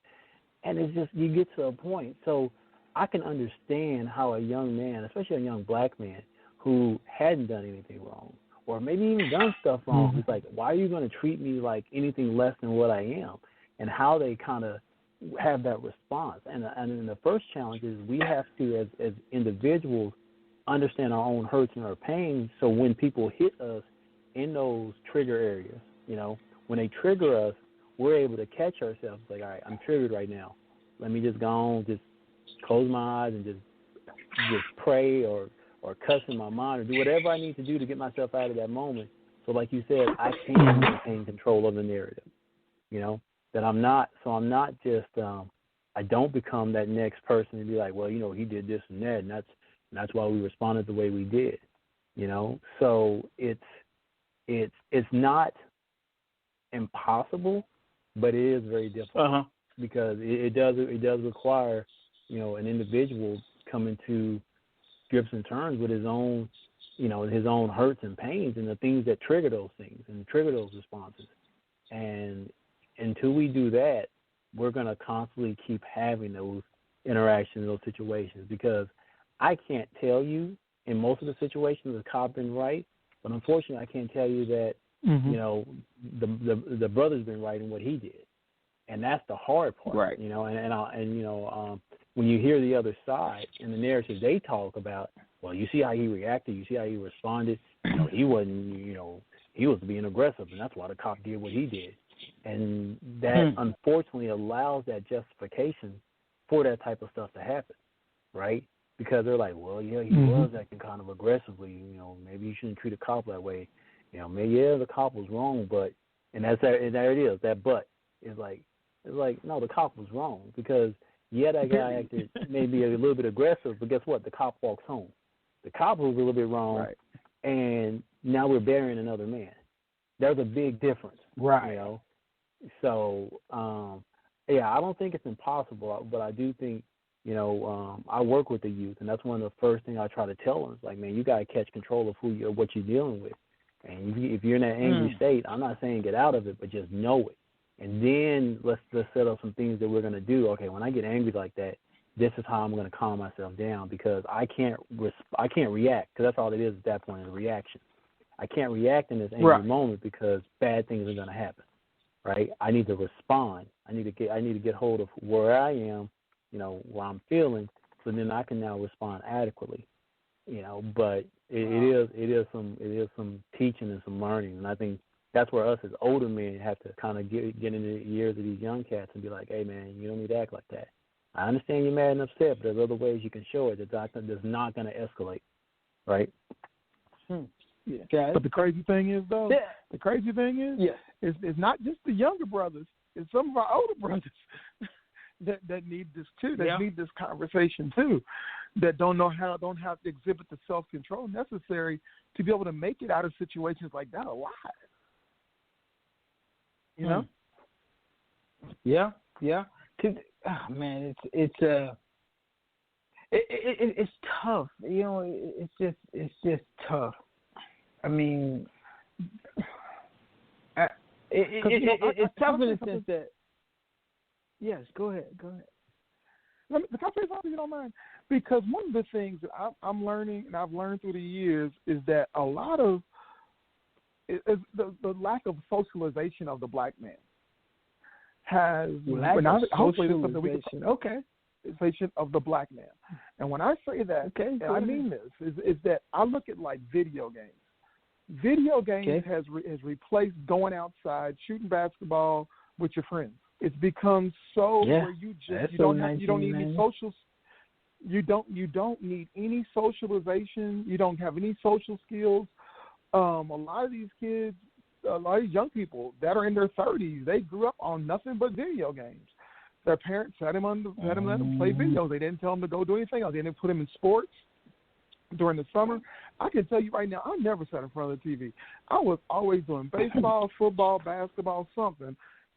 And it's just, you get to a point. So I can understand how a young man, especially a young black man, who hadn't done anything wrong or maybe even done stuff wrong, it's like, why are you going to treat me like anything less than what I am? And how they kind of have that response. And then the first challenge is we have to, as individuals, understand our own hurts and our pains, so when people hit us in those trigger areas, you know, when they trigger us, we're able to catch ourselves like, all right, I'm triggered right now. Let me just go on, just close my eyes and just pray or cuss in my mind or do whatever I need to do to get myself out of that moment. So like you said, I can maintain control of the narrative, you know, that I'm not just, I don't become that next person and be like, well, you know, he did this and that, and that's why we responded the way we did, you know. So it's not impossible, but it is very difficult because it does require, you know, an individual coming to grips and terms with his own, you know, his own hurts and pains and the things that trigger those things and trigger those responses. And until we do that, we're going to constantly keep having those interactions, those situations, because I can't tell you in most of the situations the cop been right, but unfortunately I can't tell you that, you know, the brother's been right in what he did. And that's the hard part, right? You know, and you know, when you hear the other side and the narrative they talk about, well, you see how he reacted, you see how he responded. You know, he wasn't, you know, he was being aggressive, and that's why the cop did what he did. And that unfortunately allows that justification for that type of stuff to happen, right? Because they're like, well, yeah, he was acting kind of aggressively. You know, maybe you shouldn't treat a cop that way. You know, maybe the cop was wrong, but and there it is. That but is like. It's like, no, the cop was wrong because, yeah, that guy acted maybe a little bit aggressive, but guess what? The cop walks home. The cop was a little bit wrong, and now we're burying another man. There's a big difference, right? You know, so I don't think it's impossible, but I do think, I work with the youth, and that's one of the first things I try to tell them. It's like, man, you got to catch control of what you're dealing with, and if you're in that angry state, I'm not saying get out of it, but just know it, and then let's set up some things that we're gonna do. Okay, when I get angry like that, this is how I'm gonna calm myself down, because I can't react, because that's all it is at that point, is a reaction. I can't react in this angry moment because bad things are going to happen, right? I need to respond. I need to get hold of where I am, where I'm feeling, so then I can now respond adequately, But it is some teaching and some learning, and I think that's where us as older men have to kind of get in the ears of these young cats and be like, hey man, you don't need to act like that. I understand you're mad and upset, but there's other ways you can show it that's not going to escalate, right? Yeah. Okay. But the crazy thing is, though, it's not just the younger brothers. It's some of our older brothers that need this too. That need this conversation too. That don't have to exhibit the self-control necessary to be able to make it out of situations like that alive. You know? Yeah. Man, it's tough. It's just tough. I mean, it's tough in the sense that. Yes, go ahead. Can I say something, if you don't mind? Because one of the things that I'm learning, and I've learned through the years, is that a lot of the lack of socialization of the black man has. Hopefully, there's something we can. Okay. Of the black man, and when I say that, and I mean this, is that I look at like video games. Video games has replaced going outside, shooting basketball with your friends. It's become where you don't need any social. You don't need any socialization. You don't have any social skills. A lot of these kids, a lot of these young people that are in their 30s, they grew up on nothing but video games. Their parents let them play videos. They didn't tell them to go do anything else. They didn't put them in sports during the summer. I can tell you right now, I never sat in front of the TV. I was always doing baseball, football, basketball, something.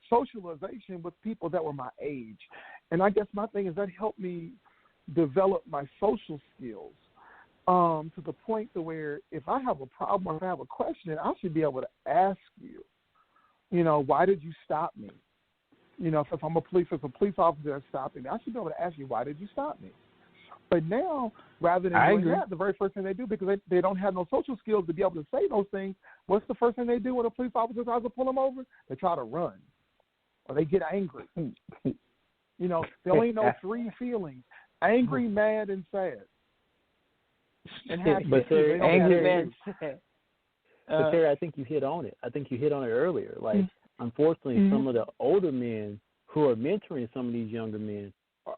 Socialization with people that were my age. And I guess my thing is that helped me develop my social skills to the point to where if I have a problem or if I have a question, I should be able to ask you, why did you stop me? If I'm a police officer that's stopping me, I should be able to ask you, why did you stop me? But now, rather than doing that, the very first thing they do, because they don't have no social skills to be able to say those things, what's the first thing they do when a police officer tries to pull them over? They try to run, or they get angry. They only know three feelings: angry, mad, and sad. And but Terry, angry, mad, sad. But Terry, I think you hit on it. Earlier. Like, unfortunately, some of the older men who are mentoring some of these younger men,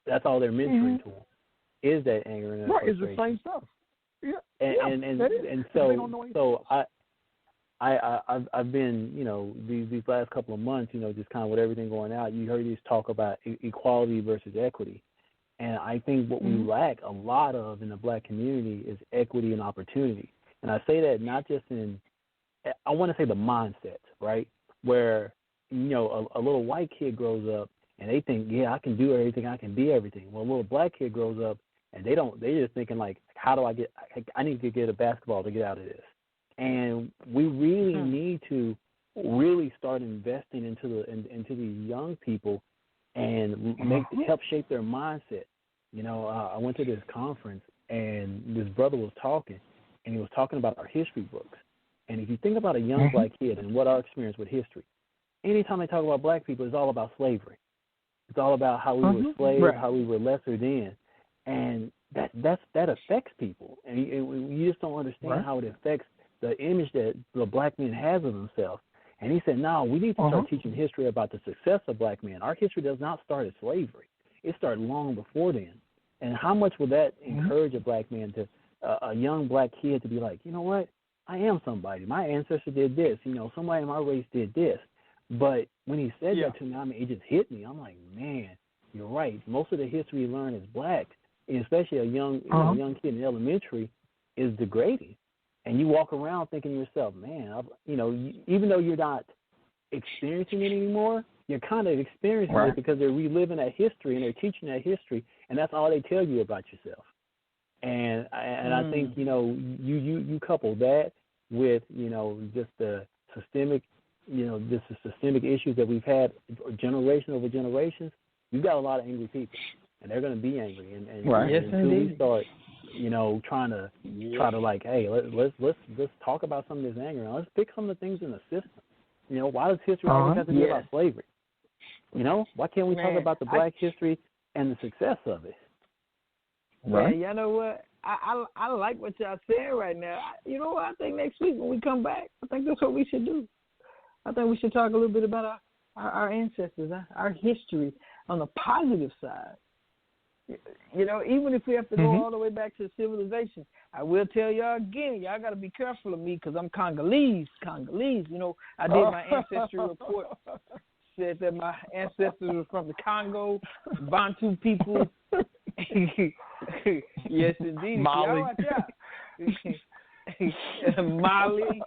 that's all they're mentoring to them. Is that anger and that frustration. It's the same stuff. And so I've been, these last couple of months, just kind of with everything going out, you heard these talk about equality versus equity. And I think what we lack a lot of in the black community is equity and opportunity. And I say that not just I want to say the mindset, right? Where, a little white kid grows up and they think, I can do everything, I can be everything. Well, a little black kid grows up and they're just thinking like, I need to get a basketball to get out of this. And we really need to really start investing into these young people and help shape their mindset. I went to this conference and this brother was talking, and he was talking about our history books. And if you think about a young black kid and what our experience with history, anytime they talk about black people, it's all about slavery. It's all about how we were slaves, how we were lesser than. And that affects people. And you just don't understand how it affects the image that the black man has of himself. And he said, no, we need to start teaching history about the success of black men. Our history does not start at slavery. It started long before then. And how much would that encourage a black man a young black kid to be like, you know what? I am somebody. My ancestor did this. Somebody in my race did this. But when he said that to me, it just hit me. I'm like, man, you're right. Most of the history you learn as black, and especially a young kid in elementary, is degrading. and you walk around thinking to yourself, man, even though you're not experiencing it anymore, you're kind of experiencing it because they're reliving that history and they're teaching that history, and that's all they tell you about yourself. And I think you couple that with just the systemic issues that we've had generation over generations. You've got a lot of angry people, and they're going to be angry. And until we start trying to like, hey, let's talk about some of this anger. Now, let's pick some of the things in the system. Why does history always have to be about slavery? Why can't we talk about the black history and the success of it? Right. Yeah, you know what? I like what y'all saying right now. You know what? I think next week when we come back, I think that's what we should do. I think we should talk a little bit about our ancestors, our history on the positive side. Even if we have to go all the way back to civilization, I will tell y'all again, y'all got to be careful of me because I'm Congolese. I did my ancestry report. Said that my ancestors were from the Congo, Bantu people. Yes, indeed. Mali. Mali,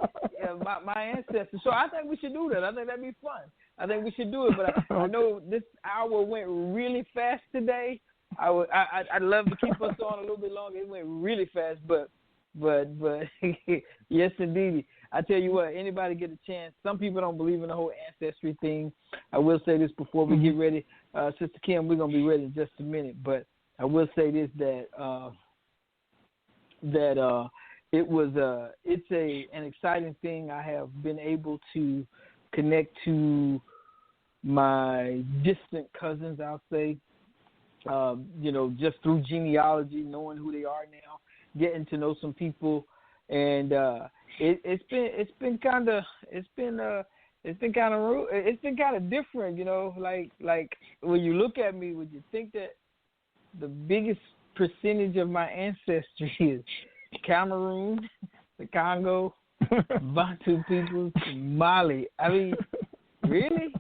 my ancestors. So I think we should do that. I think that'd be fun. I think we should do it. But I know this hour went really fast today. I'd love to keep us on a little bit longer. It went really fast, but yes, indeed. I tell you what, anybody get a chance. Some people don't believe in the whole ancestry thing. I will say this before we get ready. Sister Kim, we're going to be ready in just a minute. But I will say this, that it's an exciting thing. I have been able to connect to my distant cousins, I'll say, just through genealogy, knowing who they are now, getting to know some people, and it's been kind of different, like when you look at me, would you think that the biggest percentage of my ancestry is Cameroon, the Congo, Bantu people, Mali? I mean, really?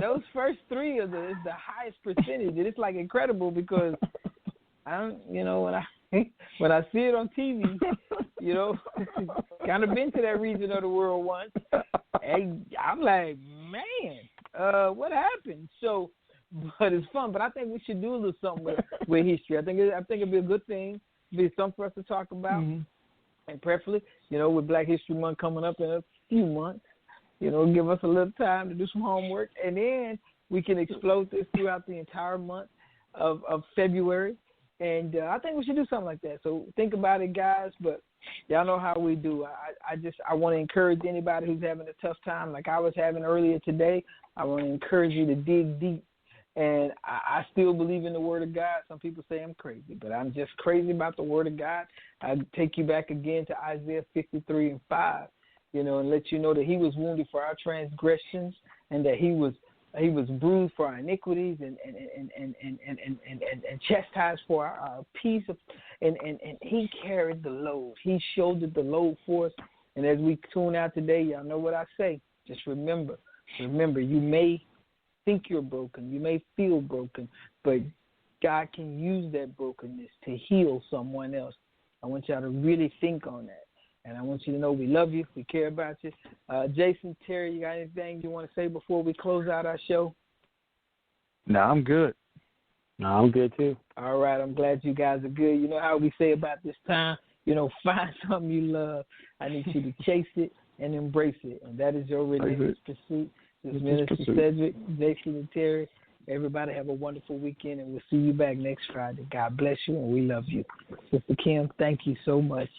Those first three is the highest percentage, and it's like incredible because when I see it on TV, kind of been to that region of the world once, and I'm like, man, what happened? So, but it's fun. But I think we should do a little something with history. I think it'd be a good thing, be something for us to talk about, and preferably, with Black History Month coming up in a few months. Give us a little time to do some homework, and then we can explode this throughout the entire month of February. And I think we should do something like that. So think about it, guys. But y'all know how we do. I want to encourage anybody who's having a tough time, like I was having earlier today. I want to encourage you to dig deep. And I still believe in the Word of God. Some people say I'm crazy, but I'm just crazy about the Word of God. I take you back again to Isaiah 53:5. And let you know that he was wounded for our transgressions, and that he was bruised for our iniquities, and chastised for our peace. And he carried the load. He shouldered the load for us. And as we tune out today, y'all know what I say. Just remember, you may think you're broken, you may feel broken, but God can use that brokenness to heal someone else. I want y'all to really think on that. And I want you to know we love you. We care about you. Jason, Terry, you got anything you want to say before we close out our show? No, I'm good. No, I'm good too. All right. I'm glad you guys are good. You know how we say about this time, find something you love. I need you to chase it and embrace it. And that is your relentless pursuit. This is Minister Sedric, Jason, and Terry. Everybody have a wonderful weekend, and we'll see you back next Friday. God bless you, and we love you. Sister Kim, thank you so much.